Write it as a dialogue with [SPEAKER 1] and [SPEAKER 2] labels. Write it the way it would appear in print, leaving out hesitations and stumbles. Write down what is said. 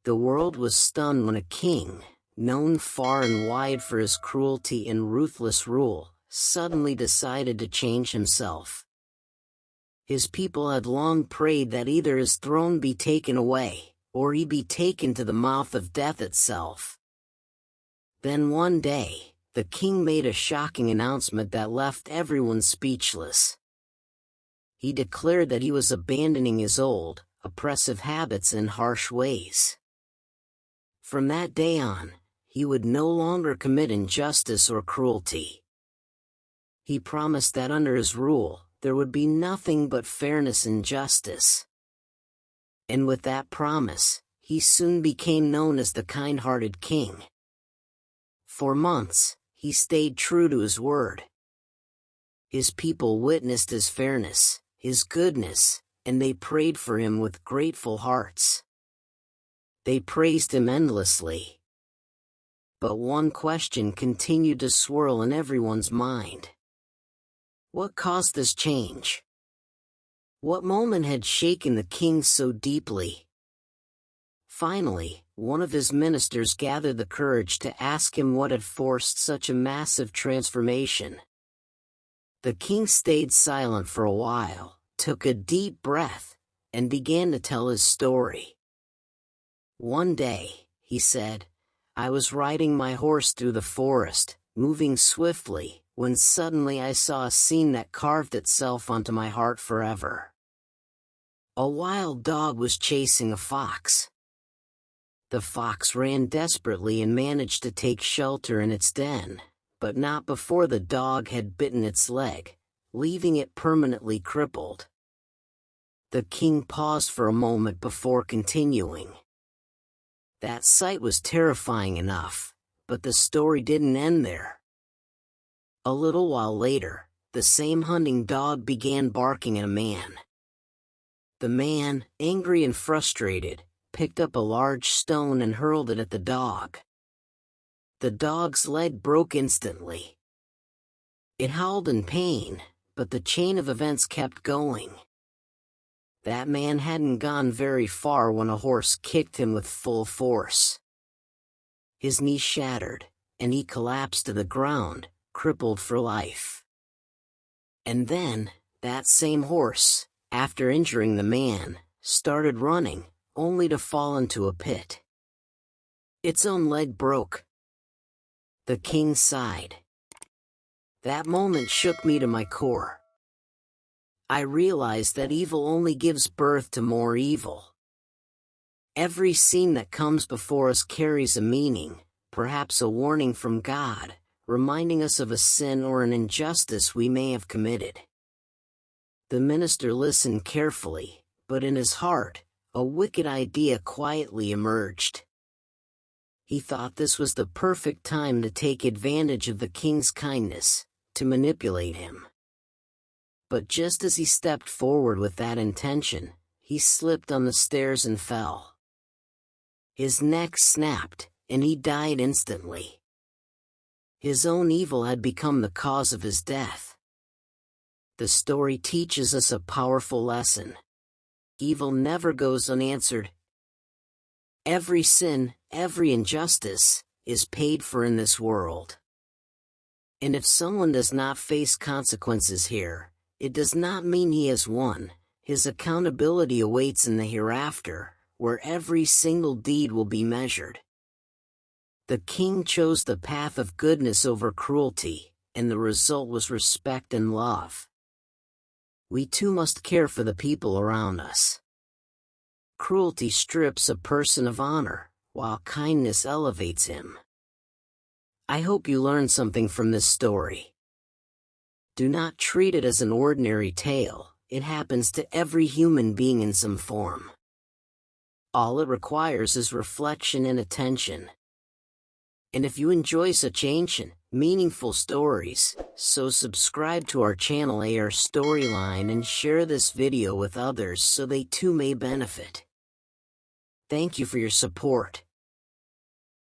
[SPEAKER 1] The world was stunned when a king, known far and wide for his cruelty and ruthless rule, suddenly decided to change himself. His people had long prayed that either his throne be taken away, or he be taken to the mouth of death itself. Then one day, the king made a shocking announcement that left everyone speechless. He declared that he was abandoning his old, oppressive habits and harsh ways. From that day on, he would no longer commit injustice or cruelty. He promised that under his rule, there would be nothing but fairness and justice. And with that promise, he soon became known as the kind-hearted king. For months, he stayed true to his word. His people witnessed his fairness, his goodness, and they prayed for him with grateful hearts. They praised him endlessly. But one question continued to swirl in everyone's mind. What caused this change? What moment had shaken the king so deeply? Finally, one of his ministers gathered the courage to ask him what had forced such a massive transformation. The king stayed silent for a while, took a deep breath, and began to tell his story. One day, he said, I was riding my horse through the forest, moving swiftly, when suddenly I saw a scene that carved itself onto my heart forever. A wild dog was chasing a fox. The fox ran desperately and managed to take shelter in its den, but not before the dog had bitten its leg, leaving it permanently crippled. The king paused for a moment before continuing. That sight was terrifying enough, but the story didn't end there. A little while later, the same hunting dog began barking at a man. The man, angry and frustrated, picked up a large stone and hurled it at the dog. The dog's leg broke instantly. It howled in pain, but the chain of events kept going. That man hadn't gone very far when a horse kicked him with full force. His knee shattered, and he collapsed to the ground, crippled for life. And then, that same horse, after injuring the man, started running, only to fall into a pit. Its own leg broke. The king sighed. That moment shook me to my core. I realized that evil only gives birth to more evil. Every scene that comes before us carries a meaning, perhaps a warning from God, reminding us of a sin or an injustice we may have committed. The minister listened carefully, but in his heart, a wicked idea quietly emerged. He thought this was the perfect time to take advantage of the king's kindness, to manipulate him. But just as he stepped forward with that intention, he slipped on the stairs and fell. His neck snapped, and he died instantly. His own evil had become the cause of his death. The story teaches us a powerful lesson. Evil never goes unanswered. Every sin, every injustice, is paid for in this world. And if someone does not face consequences here, it does not mean he has won. His accountability awaits in the hereafter, where every single deed will be measured. The king chose the path of goodness over cruelty, and the result was respect and love. We too must care for the people around us. Cruelty strips a person of honor, while kindness elevates him. I hope you learned something from this story. Do not treat it as an ordinary tale. It happens to every human being in some form. All it requires is reflection and attention. And if you enjoy such ancient, meaningful stories, so subscribe to our channel AR Storyline and share this video with others so they too may benefit. Thank you for your support.